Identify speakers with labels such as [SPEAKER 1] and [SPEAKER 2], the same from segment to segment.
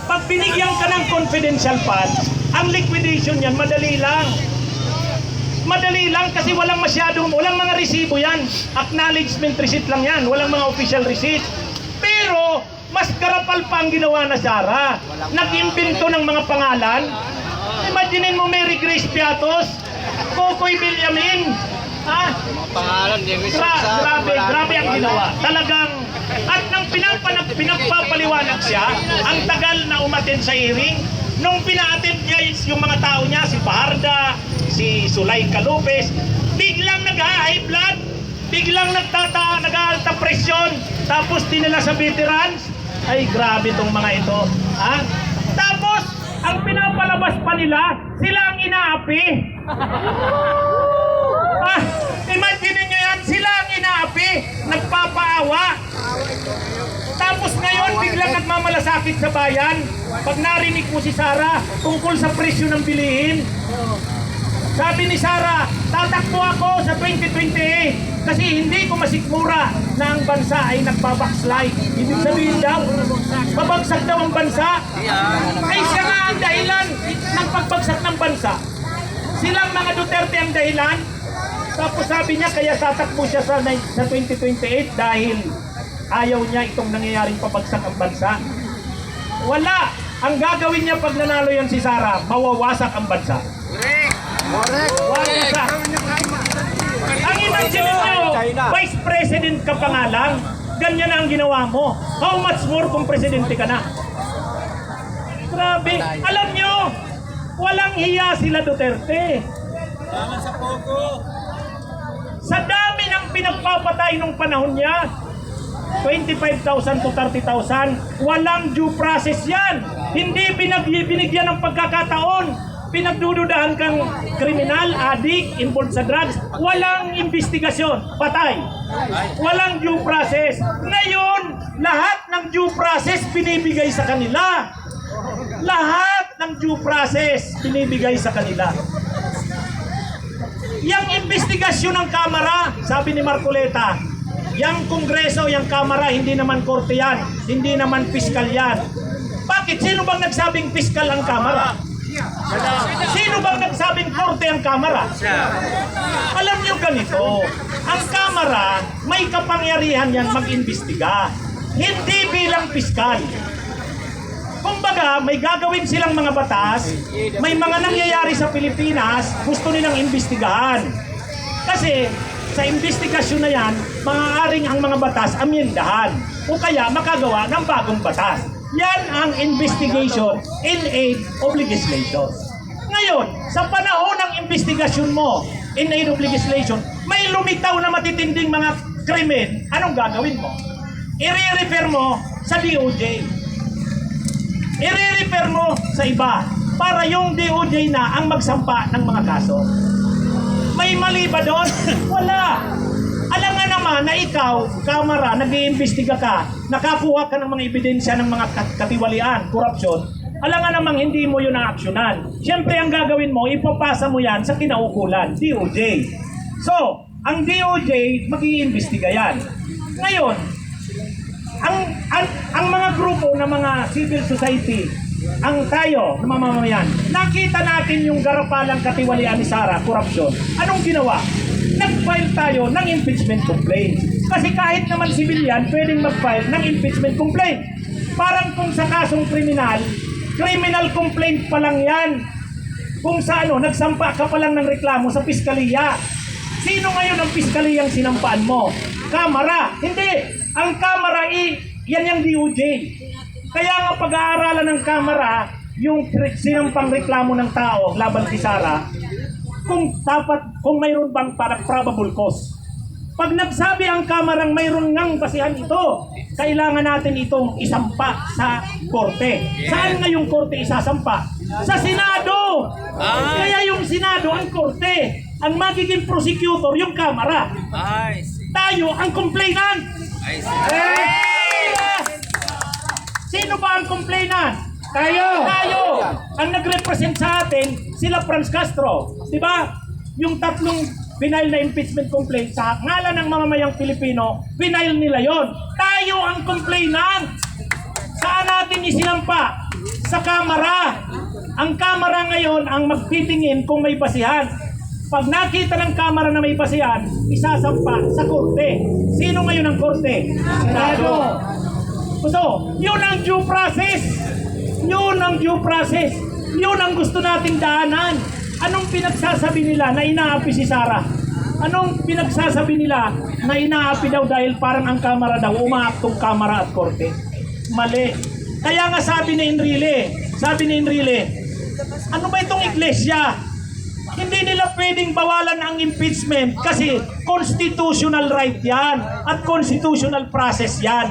[SPEAKER 1] Pag binigyan ka ng confidential fund, ang liquidation yan, madali lang. Madali lang kasi walang mga resibo yan. Acknowledgement receipt lang yan, walang mga official receipt. Pero, mas garapal pa ang ginawa na Sara. Nag-imbento ng mga pangalan. Imaginin mo Mary Grace Piatos, Kokoy Villamin.
[SPEAKER 2] Pangalan,
[SPEAKER 1] Grabe ang ginawa. Talagang, at nang pinagpapaliwanag siya, ang tagal na umattend sa hearing, nung pina-attend niya yung mga tao niya, si Paharda, si Zulaika Lopez, biglang nag-high blood, biglang nag-alta presyon, tapos dinala sa veterans. Ay, grabe tong mga ito. Tapos, ang pinapalabas pa nila, sila ang inaapi. Imagine nyo yan, sila ang inaapi, nagpapaawa. Tapos ngayon, biglang nagmamalasakit sa bayan. Pag narinig mo si Sara tungkol sa presyo ng bilihin, sabi ni Sara, tatakbo ako sa 2028 kasi hindi ko masikmura na ang bansa ay nagbabackslide. Ibig sabihin daw, babagsak daw ang bansa. Ay siya nga ang dahilan ng pagbagsak ng bansa. Silang mga Duterte ang dahilan. Tapos sabi niya, kaya tatakbo siya sa 2028 dahil ayaw niya itong nangyayaring pabagsak ang bansa. Wala! Ang gagawin niya pag nanalo yan si Sara, mawawasak ang bansa.
[SPEAKER 3] Correct.
[SPEAKER 1] Wawasak. Ang imagine nyo, Vice President ka pa nga lang, ganyan ang ginawa mo. How much more kung presidente ka na? Grabe. Alam nyo, walang hiya sila Duterte. Sa dami ng pinagpapatay nung panahon niya, 25,000 to 30,000, walang due process yan. Hindi binigyan ng pagkakataon. Pinagdududahan kang kriminal, addict, involved sa drugs, walang investigasyon, patay. Walang due process. Ngayon, lahat ng due process binibigay sa kanila. Lahat ng due process binibigay sa kanila. Yang investigasyon ng Kamara, sabi ni Marcoleta, yang Kongreso, yang Kamara, hindi naman korte yan, hindi naman piskal yan. Bakit? Sino bang nagsabing piskal ang Kamara? Sino bang nagsabing korte ang Kamara? Alam nyo ganito, ang Kamara, may kapangyarihan yan mag-imbestiga. Hindi bilang piskal. Kumbaga, may gagawin silang mga batas, may mga nangyayari sa Pilipinas, gusto nilang imbestigahan. Kasi, sa investigasyon na yan, maaaring ang mga batas amyendahan o kaya makagawa ng bagong batas. Yan ang investigation in aid of legislation. Ngayon, sa panahon ng investigasyon mo in aid of legislation, may lumitaw na matitinding mga krimen, anong gagawin mo? I-refer mo sa DOJ. I-refer mo sa iba para yung DOJ na ang magsampa ng mga kaso. May mali ba doon? Wala. Alam nga naman na ikaw, Kamara, nag-iimbestiga ka, nakakuha ka ng mga ebidensya ng mga katiwalian, korupsyon, alam nga namang hindi mo yun na-aksyonan. Siyempre, ang gagawin mo, ipapasa mo yan sa kinaukulan, DOJ. So, ang DOJ, mag-iimbestiga yan. Ngayon, ang mga grupo ng mga civil society, ang tayo na mamamayan, nakita natin yung garapalang katiwalian ni Sara, korupsyon. Anong ginawa? Nag-file tayo ng impeachment complaint. Kasi kahit naman civilian, pwedeng mag-file ng impeachment complaint. Parang kung sa kasong criminal complaint pa lang yan. Kung sa nagsampa ka pa lang ng reklamo sa piskaliya. Sino ngayon ang piskaliyang sinampaan mo? Kamara. Hindi. Ang Kamara, yan yung DOJ. Kaya nga pag-aaralan ng Kamara, yung sinampang reklamo ng tao laban kay Sara, kung mayroon bang parang probable cause. Pag nagsabi ang Kamarang mayroon ngang basihan ito, kailangan natin itong isampa sa korte. Saan nga yung korte isasampa? Sa Senado! Kaya yung Senado ang korte. Ang magiging prosecutor yung Kamara. Tayo ang complainant. Sino ba ang complainant? Tayo! Ang nag-represent sa atin, sila Franz Castro. Diba? Yung tatlong final na impeachment complaint sa ngalan ng mamamayang Pilipino, final nila yon. Tayo ang complainant. Saan natin isinampa sa Kamara. Ang Kamara ngayon ang magtitingin kung may basihan. Pag nakita ng Kamara na may basihan, isasampa sa Korte. Sino ngayon ang Korte? Senado. So, yun ang due process. Yun ang due process. Yun ang gusto nating daanan. Anong pinagsasabi nila na inaapi si Sara? Anong pinagsasabi nila na inaapi daw dahil parang ang Kamara daw, umaaktong Kamara at Korte? Mali. Kaya nga sabi ni Enrile, ano ba itong iglesia? Hindi nila pwedeng bawalan ang impeachment kasi constitutional right yan at constitutional process yan.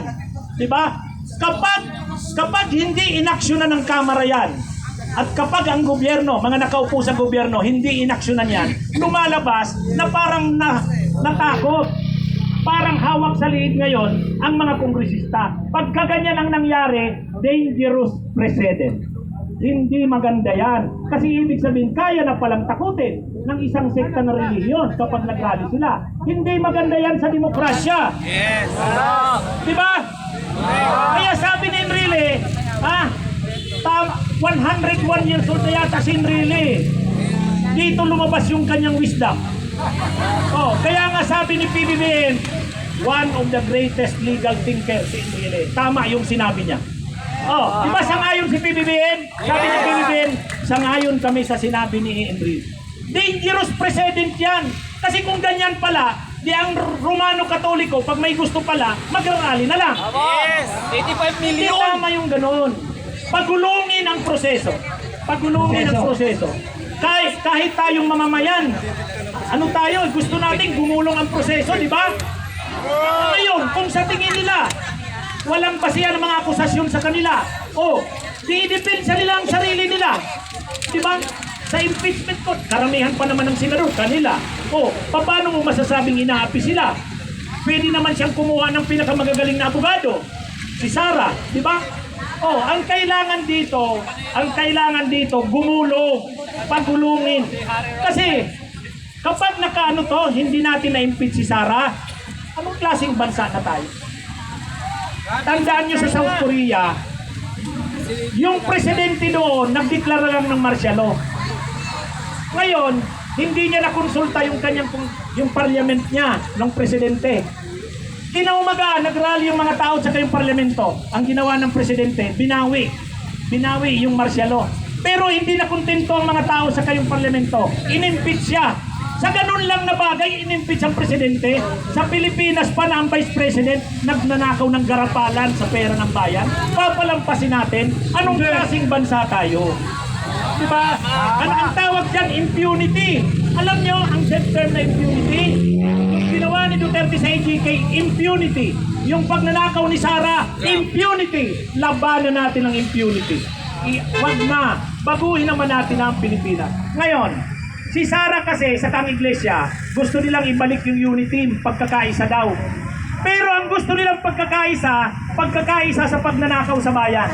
[SPEAKER 1] Diba? Kapag hindi inaksyonan ng Kamara yan, at kapag ang gobyerno, mga nakaupo sa gobyerno, hindi inaksyonan yan, lumalabas na parang natakot. Parang hawak sa liig ngayon ang mga kongresista. Pagka ganyan ang nangyari, dangerous precedent. Hindi maganda yan. Kasi ibig sabihin, kaya na palang takutin ng isang sekta na relihiyon kapag nagrally sila. Hindi maganda yan sa demokrasya.
[SPEAKER 2] Yes.
[SPEAKER 1] Diba? Kaya sabi ni Enrile, 101 years old na yata si Enrile. Dito lumabas yung kanyang wisdom. Kaya nga sabi ni PBBM, one of the greatest legal thinkers si Enrile. Tama yung sinabi niya. Diba sangayon si PBBM? Sabi ni PBBM, sangayon kami sa sinabi ni Enrile. Dangerous precedent yan. Kasi kung ganyan pala, di ang Romano Katoliko, pag may gusto pala, mag-rally na lang.
[SPEAKER 2] Yes. 85
[SPEAKER 1] Hindi
[SPEAKER 2] million.
[SPEAKER 1] tama yung ganun. Pagulungin ang proseso. Kahit tayong mamamayan, ano tayo, gusto natin gumulong ang proseso, di ba? Ngayon, kung sa tingin nila, walang basihan ng mga akusasyon sa kanila, diidepensa nila ang sarili nila. Di ba? Sa impeachment court, karamihan pa naman ng senador, kanila. Paano mo masasabing inaapi sila? Pwede naman siyang kumuha ng pinakamagagaling na abogado, si Sara, di ba? Ang kailangan dito, gumulong, pagulungin. Kasi, kapag hindi natin na-impeach si Sara, anong klaseng bansa na tayo? Tandaan nyo sa South Korea, yung presidente doon, nagdeklara lang ng martial law. Ngayon, hindi niya nakonsulta yung parliament niya, ng presidente. Kinaumaga, nagrally yung mga tao sa kayong parlamento. Ang ginawa ng presidente, binawi yung martial law. Pero hindi na kontento ang mga tao sa kayong parlamento. Inimpeach siya. Sa ganun lang na bagay, inimpeach ang presidente. Sa Pilipinas pa na ang vice president nagnanakaw ng garapalan sa pera ng bayan. Papalampasin natin, anong klaseng bansa tayo? Diba? Ang tawag dyan, impunity. Alam nyo, ang term na impunity, ginawa ni Duterte sa AGK, impunity. Yung pagnanakaw ni Sara, impunity. Labanan natin ang impunity. Wag na. Baguhin naman natin ang Pilipinas. Ngayon, si Sara kasi sa kang iglesia, gusto nilang ibalik yung unity, pagkakaisa daw. Pero ang gusto nilang pagkakaisa sa pagnanakaw sa bayan.